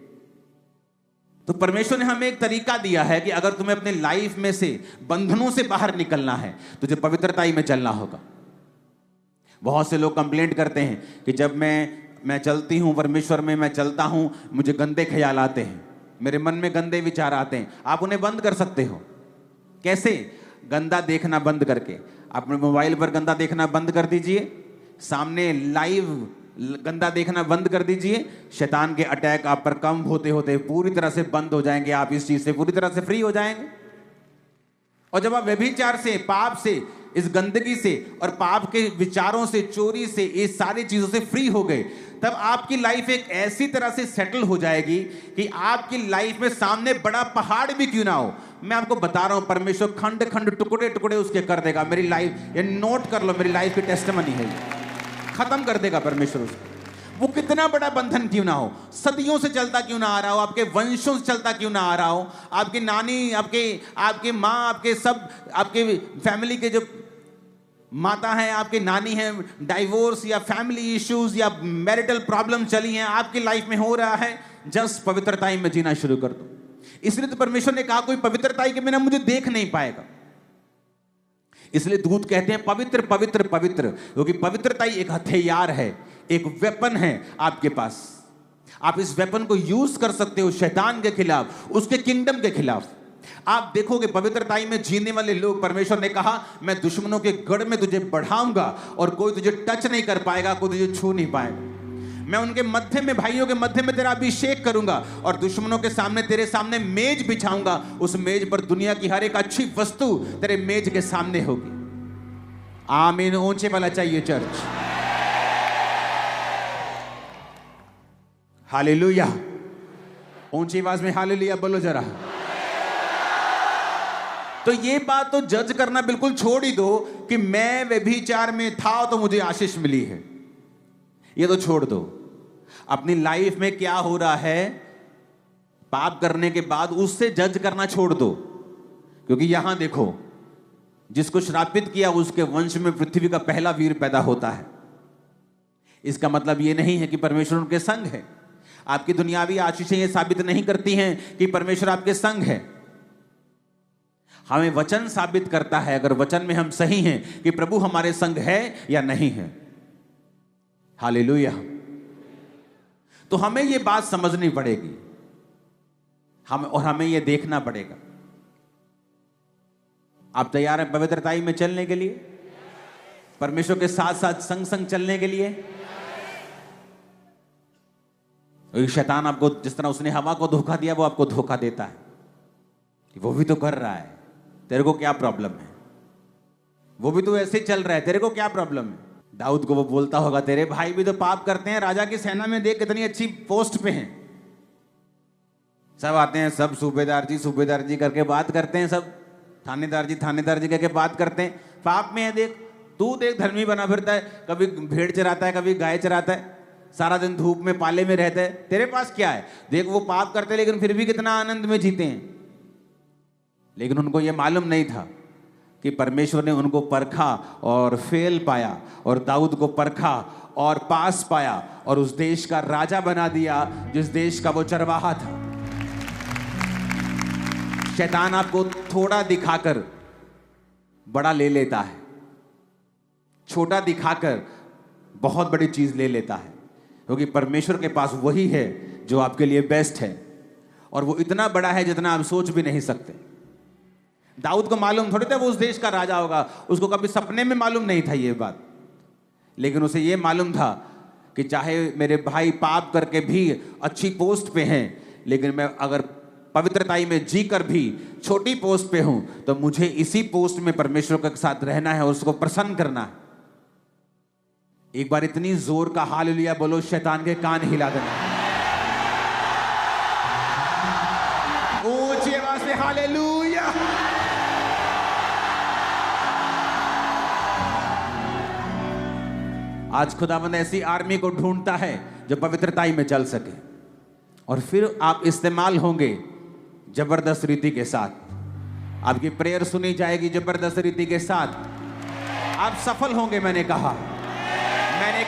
A: तो परमेश्वर ने हमें एक तरीका दिया है कि अगर तुम्हें अपने लाइफ में से बंधनों से बाहर निकलना है, तुझे पवित्रताई में चलना होगा। बहुत से लोग कंप्लेंट करते हैं कि जब मैं चलती हूं परमेश्वर में, मैं चलता हूं, मुझे गंदे ख्याल आते हैं, मेरे मन में गंदे विचार आते हैं। आप उन्हें बंद कर सकते हो। कैसे? गंदा देखना बंद करके। अपने मोबाइल पर गंदा देखना बंद कर दीजिए, सामने लाइव गंदा देखना बंद कर दीजिए, शैतान के अटैक आप पर कम होते होते पूरी तरह से बंद हो जाएंगे, आप इस चीज से पूरी तरह से फ्री हो जाएंगे। और जब आप व्यभिचार से, पाप से, इस गंदगी से और पाप के विचारों से, चोरी से, इस सारी चीजों से फ्री हो गए, तब आपकी लाइफ एक ऐसी तरह से सेटल हो जाएगी कि आपकी लाइफ में सामने बड़ा पहाड़ भी क्यों ना हो, मैं आपको बता रहा हूं परमेश्वर खंड खंड टुकड़े टुकड़े उसके कर देगा। मेरी लाइफ, ये नोट कर लो, मेरी लाइफ की टेस्टिमनी है, खत्म कर देगा परमेश्वर उसको। वो कितना बड़ा बंधन क्यों ना हो, सदियों से चलता क्यों ना आ रहा हो, आपके वंशों से चलता क्यों ना आ रहा हो, आपकी नानी, आपके माँ, आपके सब, आपके फैमिली के जो माता हैं, आपकी नानी हैं, डाइवोर्स या फैमिली इश्यूज या मैरिटल प्रॉब्लम चली हैं, आपकी लाइफ में हो रहा है, जस्ट पवित्रताई में जीना शुरू कर दो। इसलिए तो परमेश्वर ने कहा कोई पवित्रताई के बिना मुझे देख नहीं पाएगा। इसलिए दूत कहते हैं पवित्र पवित्र पवित्र, क्योंकि पवित्रताई एक हथियार है, एक वेपन है आपके पास। आप इस वेपन को यूज कर सकते हो शैतान के खिलाफ, उसके किंगडम के खिलाफ। आप देखोगे पवित्रताई में जीने वाले लोग, परमेश्वर ने कहा मैं दुश्मनों के गढ़ में तुझे बढ़ाऊंगा और कोई तुझे टच नहीं कर पाएगा, कोई तुझे छू नहीं पाएगा। मैं उनके मध्य में, भाइयों के मध्य में तेरा अभिषेक करूंगा और दुश्मनों के सामने, तेरे सामने मेज बिछाऊंगा, उस मेज पर दुनिया की हर एक अच्छी वस्तु तेरे मेज के सामने होगी। आमीन। ऊंचे वाला चाहिए चर्च। हालेलुया। ऊंची आवाज में हालेलुया बोलो जरा। तो ये बात तो जज करना बिल्कुल छोड़ ही दो कि मैं व्यभिचार में था तो मुझे आशीष मिली है, ये तो छोड़ दो। अपनी लाइफ में क्या हो रहा है पाप करने के बाद, उससे जज करना छोड़ दो। क्योंकि यहां देखो, जिसको श्रापित किया उसके वंश में पृथ्वी का पहला वीर पैदा होता है। इसका मतलब यह नहीं है कि परमेश्वर उनके संग है। आपकी दुनियावी आशीषें यह साबित नहीं करती हैं कि परमेश्वर आपके संग है। हमें वचन साबित करता है, अगर वचन में हम सही हैं, कि प्रभु हमारे संग है या नहीं है। हालेलुया। तो हमें यह बात समझनी पड़ेगी, हमें यह देखना पड़ेगा। आप तैयार हैं पवित्रताई में चलने के लिए, परमेश्वर के साथ साथ संग संग चलने के लिए? शैतान आपको, जिस तरह उसने हवा को धोखा दिया, वो आपको धोखा देता है कि वो भी तो कर रहा है, तेरे को क्या प्रॉब्लम है? वो भी तो ऐसे चल रहा है, तेरे को क्या प्रॉब्लम है? दाऊद को वो बोलता होगा, तेरे भाई भी तो पाप करते हैं, राजा की सेना में देख कितनी अच्छी पोस्ट पे हैं, सब आते हैं, सब सूबेदार जी करके बात करते हैं, सब थानेदार जी करके बात करते हैं, पाप में है। देख तू, देख धर्मी बना फिरता है, कभी भेड़ चराता है, कभी गाय चराता है, सारा दिन धूप में पाले में रहता है, तेरे पास क्या है? देख वो पाप करते हैं लेकिन फिर भी कितना आनंद में जीते हैं। लेकिन उनको यह मालूम नहीं था कि परमेश्वर ने उनको परखा और फेल पाया, और दाऊद को परखा और पास पाया, और उस देश का राजा बना दिया जिस देश का वो चरवाहा था। शैतान आपको थोड़ा दिखाकर बड़ा ले लेता है, छोटा दिखाकर बहुत बड़ी चीज ले लेता है, क्योंकि परमेश्वर के पास वही है जो आपके लिए बेस्ट है, और वो इतना बड़ा है जितना आप सोच भी नहीं सकते। दाऊद को मालूम थोड़ी था वो उस देश का राजा होगा, उसको कभी सपने में मालूम नहीं था ये बात, लेकिन उसे ये मालूम था कि चाहे मेरे भाई पाप करके भी अच्छी पोस्ट पे हैं, लेकिन मैं अगर पवित्रताई में जी कर भी छोटी पोस्ट पे हूं, तो मुझे इसी पोस्ट में परमेश्वर के साथ रहना है और उसको प्रसन्न करना है। एक बार इतनी जोर का हालेलुया बोलो, शैतान के कान हिला देना। ऊंची आवाज से हालेलुया। आज खुदावंद ऐसी आर्मी को ढूंढता है जो पवित्रताई में चल सके, और फिर आप इस्तेमाल होंगे जबरदस्त रीति के साथ। आपकी प्रेयर सुनी जाएगी जबरदस्त रीति के साथ। आप सफल होंगे, मैंने कहा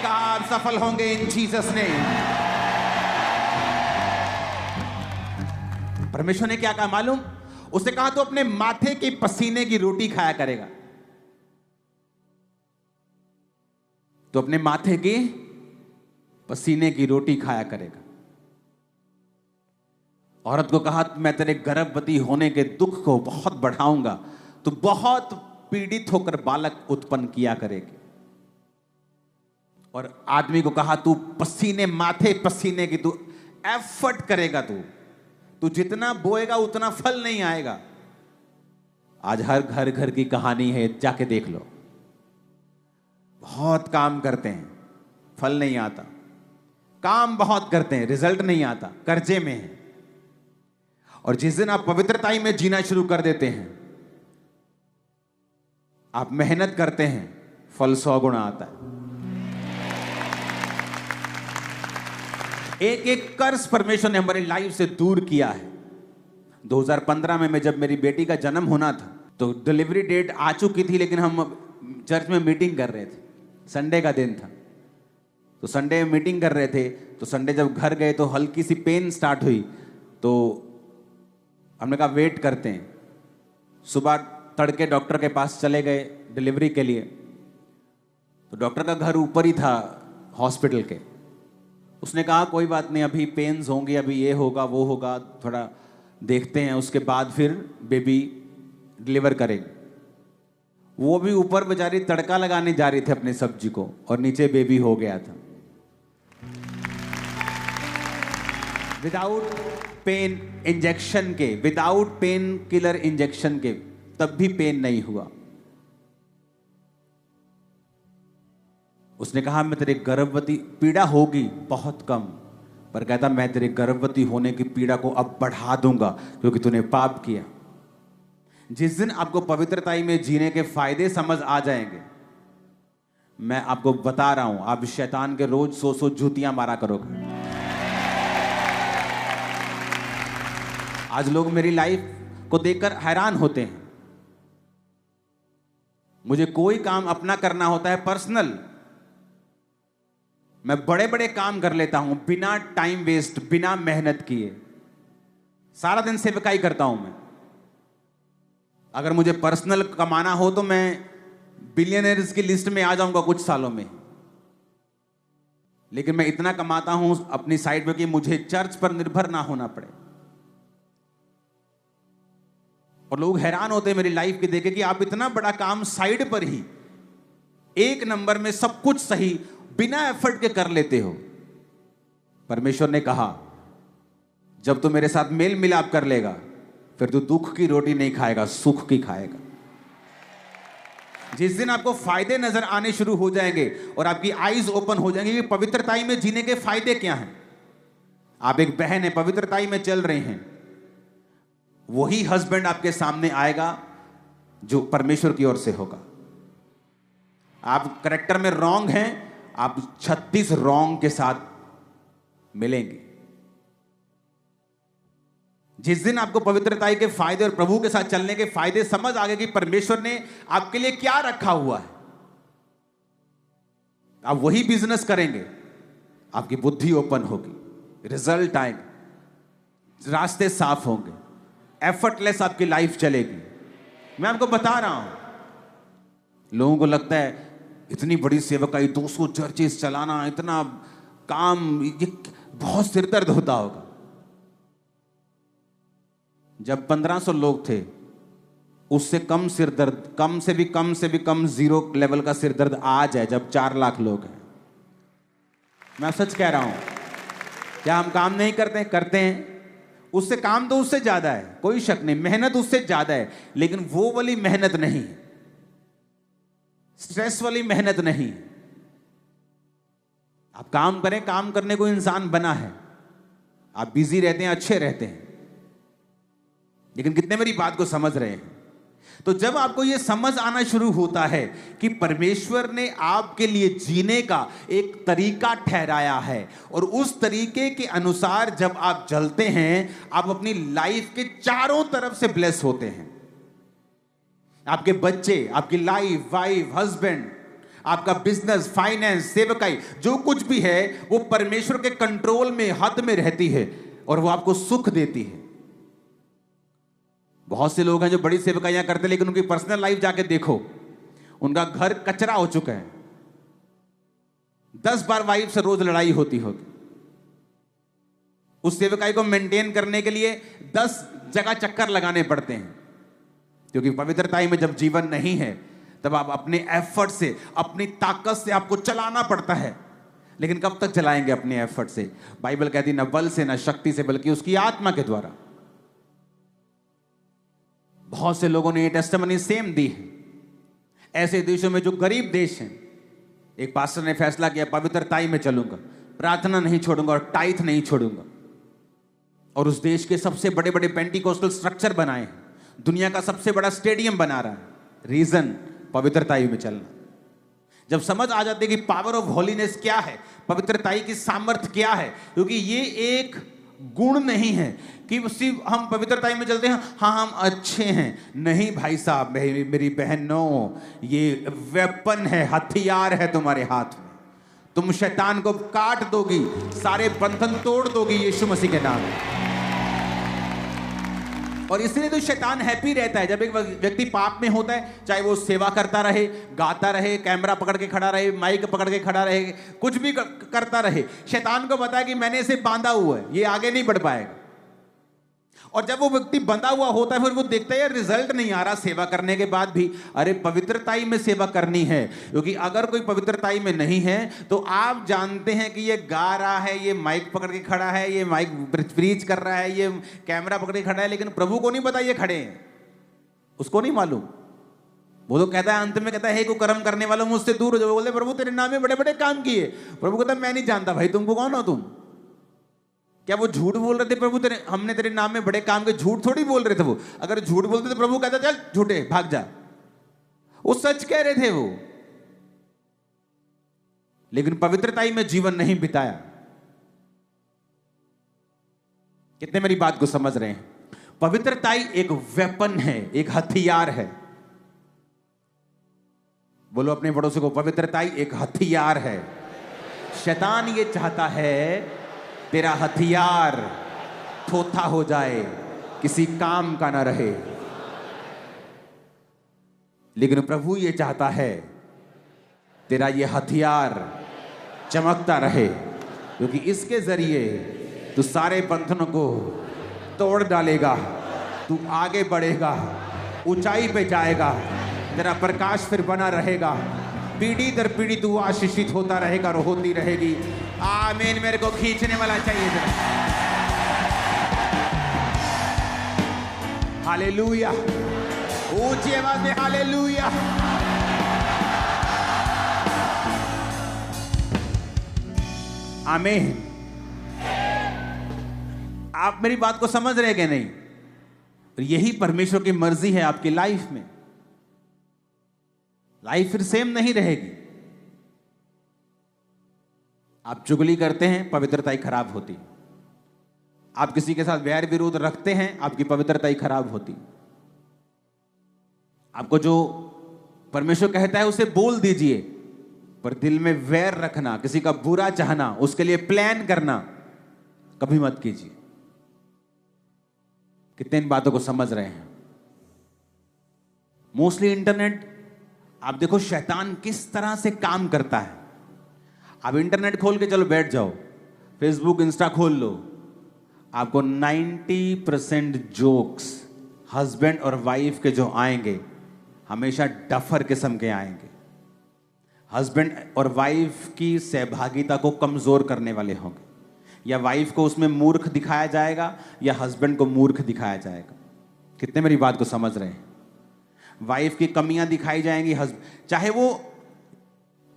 A: आप सफल होंगे इन जीसस नेम। परमेश्वर ने क्या कहा मालूम? उसने कहा तो अपने माथे के पसीने की रोटी खाया करेगा। तो अपने माथे के पसीने की रोटी खाया करेगा। औरत को कहा मैं तेरे गर्भवती होने के दुख को बहुत बढ़ाऊंगा, तो बहुत पीड़ित होकर बालक उत्पन्न किया करेगी। और आदमी को कहा तू पसीने, माथे पसीने की तू एफर्ट करेगा, तू जितना बोएगा उतना फल नहीं आएगा। आज हर घर घर की कहानी है, जाके देख लो। बहुत काम करते हैं, फल नहीं आता, काम बहुत करते हैं, रिजल्ट नहीं आता, कर्जे में है। और जिस दिन आप पवित्रताई में जीना शुरू कर देते हैं, आप मेहनत करते हैं, फल 100 गुना आता है। एक एक कर्ज परमेश्वर ने हमारी लाइफ से दूर किया है। 2015 में जब मेरी बेटी का जन्म होना था, तो डिलीवरी डेट आ चुकी थी, लेकिन हम चर्च में मीटिंग कर रहे थे, संडे का दिन था, तो संडे में मीटिंग कर रहे थे। तो संडे जब घर गए तो हल्की सी पेन स्टार्ट हुई, तो हमने कहा वेट करते हैं। सुबह तड़के डॉक्टर के पास चले गए डिलीवरी के लिए, तो डॉक्टर का घर ऊपर ही था हॉस्पिटल के। उसने कहा कोई बात नहीं, अभी पेन्स होंगी, अभी ये होगा वो होगा, थोड़ा देखते हैं, उसके बाद फिर बेबी डिलीवर करेंगे। वो भी ऊपर बेचारी तड़का लगाने जा रही थी अपनी सब्जी को, और नीचे बेबी हो गया था विदाउट पेन इंजेक्शन के, विदाउट पेन किलर इंजेक्शन के, तब भी पेन नहीं हुआ। उसने कहा मैं तेरे गर्भवती, पीड़ा होगी बहुत कम, पर कहता मैं तेरे गर्भवती होने की पीड़ा को अब बढ़ा दूंगा क्योंकि तूने पाप किया। जिस दिन आपको पवित्रताई में जीने के फायदे समझ आ जाएंगे, मैं आपको बता रहा हूं, आप शैतान के रोज 100 जूतियां मारा करोगे। आज लोग मेरी लाइफ को देखकर हैरान होते हैं। मुझे कोई काम अपना करना होता है पर्सनल, मैं बड़े बड़े काम कर लेता हूं बिना टाइम वेस्ट, बिना मेहनत किए। सारा दिन सेवकाई करता हूं मैं। अगर मुझे पर्सनल कमाना हो तो मैं बिलियनर्स की लिस्ट में आ जाऊंगा कुछ सालों में। लेकिन मैं इतना कमाता हूं अपनी साइड पे कि मुझे चर्च पर निर्भर ना होना पड़े। और लोग हैरान होते हैं मेरी लाइफ के देखे कि आप इतना बड़ा काम साइड पर ही एक नंबर में सब कुछ सही बिना एफर्ट के कर लेते हो। परमेश्वर ने कहा, जब तू मेरे साथ मेल मिलाप कर लेगा, फिर तू दुख की रोटी नहीं खाएगा, सुख की खाएगा। जिस दिन आपको फायदे नजर आने शुरू हो जाएंगे और आपकी आईज ओपन हो जाएंगे कि पवित्रताई में जीने के फायदे क्या हैं। आप एक बहन है, पवित्रताई में चल रहे हैं, वही हस्बैंड आपके सामने आएगा जो परमेश्वर की ओर से होगा। आप करेक्टर में रॉन्ग हैं, आप 36 रॉन्ग के साथ मिलेंगे। जिस दिन आपको पवित्रताई के फायदे और प्रभु के साथ चलने के फायदे समझ आ गए कि परमेश्वर ने आपके लिए क्या रखा हुआ है, आप वही बिजनेस करेंगे। आपकी बुद्धि ओपन होगी, रिजल्ट आएंगे, रास्ते साफ होंगे, एफर्टलेस आपकी लाइफ चलेगी। मैं आपको बता रहा हूं, लोगों को लगता है इतनी बड़ी सेवकाई, 200 चर्चेस चलाना, इतना काम, ये बहुत सिरदर्द होता होगा। जब 1500 लोग थे, उससे कम सिरदर्द, कम से भी कम जीरो लेवल का सिरदर्द आज है जब 4 लाख लोग हैं। मैं सच कह रहा हूं। क्या हम काम नहीं करते? करते हैं। उससे काम तो उससे ज्यादा है, कोई शक नहीं, मेहनत उससे ज्यादा है, लेकिन वो वाली मेहनत नहीं, स्ट्रेस वाली मेहनत नहीं। आप काम करें, काम करने को इंसान बना है, आप बिजी रहते हैं, अच्छे रहते हैं, लेकिन कितने मेरी बात को समझ रहे हैं? तो जब आपको यह समझ आना शुरू होता है कि परमेश्वर ने आपके लिए जीने का एक तरीका ठहराया है और उस तरीके के अनुसार जब आप चलते हैं, आप अपनी लाइफ के चारों तरफ से ब्लेस होते हैं। आपके बच्चे, आपकी लाइफ, वाइफ, हस्बैंड, आपका बिजनेस, फाइनेंस, सेवकाई, जो कुछ भी है वो परमेश्वर के कंट्रोल में, हाथ में रहती है और वो आपको सुख देती है। बहुत से लोग हैं जो बड़ी सेवकाइयां करते हैं, लेकिन उनकी पर्सनल लाइफ जाके देखो, उनका घर कचरा हो चुका है। 10 बार वाइफ से रोज लड़ाई होती होगी। उस सेवकाई को मेंटेन करने के लिए 10 जगह चक्कर लगाने पड़ते हैं, क्योंकि पवित्रताई में जब जीवन नहीं है तब आप अपने एफर्ट से, अपनी ताकत से आपको चलाना पड़ता है। लेकिन कब तक चलाएंगे अपने एफर्ट से? बाइबल कहती न बल से, न शक्ति से, बल्कि उसकी आत्मा के द्वारा। बहुत से लोगों ने ये टेस्टिमनी सेम दी है। ऐसे देशों में जो गरीब देश हैं, एक पास्टर ने फैसला किया, पवित्रताई में चलूंगा, प्रार्थना नहीं छोड़ूंगा और टाइथ नहीं छोड़ूंगा, और उस देश के सबसे बड़े बड़े पेंटिकोस्टल स्ट्रक्चर बनाए हैं, दुनिया का सबसे बड़ा स्टेडियम बना रहा है। रीजन, पवित्रताई में चलना। जब समझ आ जाती है कि पावर ऑफ होलीनेस क्या है, पवित्रताई की सामर्थ्य क्या है, क्योंकि ये एक गुण नहीं है कि सिर्फ हम पवित्रताई में चलते हैं, हाँ हम अच्छे हैं। नहीं भाई साहब, मेरी बहनों, ये वेपन है, हथियार है तुम्हारे हाथ में। तुम शैतान को काट दोगी, सारे बंधन तोड़ दोगी यीशु मसीह के नाम में। और इसलिए तो शैतान हैप्पी रहता है जब एक व्यक्ति पाप में होता है, चाहे वो सेवा करता रहे, गाता रहे, कैमरा पकड़ के खड़ा रहे, माइक पकड़ के खड़ा रहे, कुछ भी करता रहे। शैतान को पता है कि मैंने इसे बांधा हुआ है, ये आगे नहीं बढ़ पाएगा। और जब वो व्यक्ति बंधा हुआ होता है, फिर वो देखता है यार रिजल्ट नहीं आ रहा सेवा करने के बाद भी। अरे पवित्रताई में सेवा करनी है, क्योंकि अगर कोई पवित्रताई में नहीं है तो आप जानते हैं कि ये गा रहा है, ये माइक पकड़ के खड़ा है, ये माइक प्रीच कर रहा है, ये कैमरा पकड़ के खड़ा है, लेकिन प्रभु को नहीं पता ये खड़े हैं, उसको नहीं मालूम। वो तो कहता है, अंत में कहता है, हे कुकर्म करने वालों मुझसे दूर हो जाओ। बोलते प्रभु तेरे नाम में बड़े बड़े काम किए। प्रभु कहता है मैं नहीं जानता भाई, तुमको कौन हो तुम? क्या वो झूठ बोल रहे थे? प्रभु तेरे हमने तेरे नाम में बड़े काम के, झूठ थोड़ी बोल रहे थे वो। अगर झूठ बोलते तो प्रभु कहता चल झूठे भाग जा, वो सच कह रहे थे वो, लेकिन पवित्रताई में जीवन नहीं बिताया। कितने मेरी बात को समझ रहे हैं? पवित्रताई एक वेपन है, एक हथियार है। बोलो अपने पड़ोसी को, पवित्रताई एक हथियार है। शैतान ये चाहता है तेरा हथियार थोथा हो जाए, किसी काम का ना रहे, लेकिन प्रभु ये चाहता है तेरा ये हथियार चमकता रहे, क्योंकि इसके जरिए तू सारे बंधनों को तोड़ डालेगा, तू आगे बढ़ेगा, ऊंचाई पे जाएगा, तेरा प्रकाश फिर बना रहेगा, पीढ़ी दर पीढ़ी तू आशीषित होता रहेगा और होती रहेगी। आमीन। मेरे को खींचने वाला चाहिए जरा। हालेलुया, ऊंची आवाज में हालेलुया। आमीन। आप मेरी बात को समझ रहे हैं कि नहीं? यही परमेश्वर की मर्जी है आपकी लाइफ में। लाइफ फिर सेम नहीं रहेगी। आप चुगली करते हैं, पवित्रताई खराब होती। आप किसी के साथ वैर विरोध रखते हैं, आपकी पवित्रताई खराब होती। आपको जो परमेश्वर कहता है उसे बोल दीजिए, पर दिल में वैर रखना, किसी का बुरा चाहना, उसके लिए प्लान करना कभी मत कीजिए। कितने इन बातों को समझ रहे हैं? मोस्टली इंटरनेट, आप देखो शैतान किस तरह से काम करता है। आप इंटरनेट खोल के चलो बैठ जाओ, फेसबुक इंस्टा खोल लो, आपको 90% जोक्स हस्बैंड और वाइफ के जो आएंगे हमेशा डफर किस्म के आएंगे। हस्बैंड और वाइफ की सहभागिता को कमजोर करने वाले होंगे, या वाइफ को उसमें मूर्ख दिखाया जाएगा या हस्बैंड को मूर्ख दिखाया जाएगा। कितने मेरी बात को समझ रहे हैं? वाइफ की कमियां दिखाई जाएंगी, चाहे वो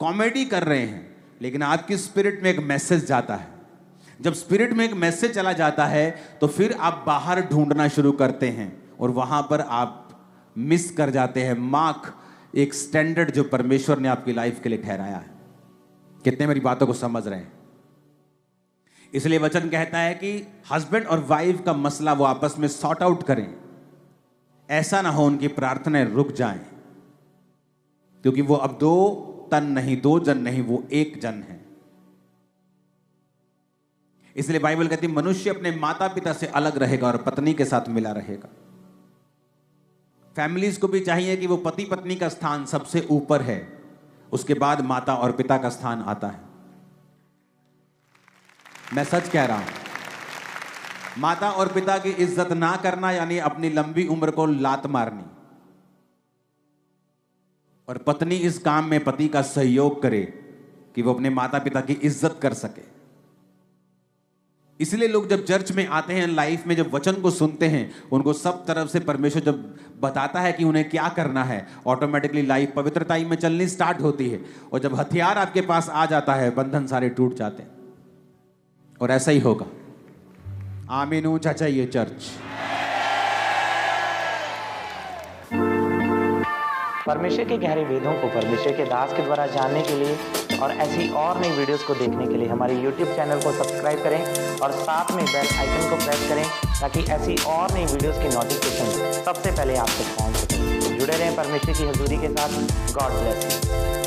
A: कॉमेडी कर रहे हैं, लेकिन आपकी स्पिरिट में एक मैसेज जाता है। जब स्पिरिट में एक मैसेज चला जाता है तो फिर आप बाहर ढूंढना शुरू करते हैं और वहां पर आप मिस कर जाते हैं मार्क, एक स्टैंडर्ड जो परमेश्वर ने आपकी लाइफ के लिए ठहराया है। कितने मेरी बातों को समझ रहे हैं? इसलिए वचन कहता है कि हस्बैंड और वाइफ का मसला वो आपस में सॉर्ट आउट करें। ऐसा ना हो उनकी प्रार्थनाएं रुक जाएं, क्योंकि वो अब 2 तन नहीं, 2 जन नहीं, वो 1 जन है। इसलिए बाइबल कहती है मनुष्य अपने माता पिता से अलग रहेगा और पत्नी के साथ मिला रहेगा। फैमिलीज को भी चाहिए कि वो पति पत्नी का स्थान सबसे ऊपर है, उसके बाद माता और पिता का स्थान आता है। मैं सच कह रहा हूं। माता और पिता की इज्जत ना करना यानी अपनी लंबी उम्र को लात मारनी, और पत्नी इस काम में पति का सहयोग करे कि वो अपने माता पिता की इज्जत कर सके। इसलिए लोग जब चर्च में आते हैं, लाइफ में जब वचन को सुनते हैं, उनको सब तरफ से परमेश्वर जब बताता है कि उन्हें क्या करना है, ऑटोमेटिकली लाइफ पवित्रताई में चलनी स्टार्ट होती है। और जब हथियार आपके पास आ जाता है, बंधन सारे टूट जाते हैं। और ऐसा ही होगा। आमीन। ऊंचा चाहिए चर्च।
B: परमेश्वर के गहरे वेदों को परमेश्वर के दास के द्वारा जानने के लिए और ऐसी और नई वीडियोस को देखने के लिए हमारे YouTube चैनल को सब्सक्राइब करें और साथ में बेल आइकन को प्रेस करें, ताकि ऐसी और नई वीडियोस की नोटिफिकेशन सबसे पहले आप तक पहुंच सके। जुड़े रहें परमेश्वर की हजूरी के साथ। God bless you.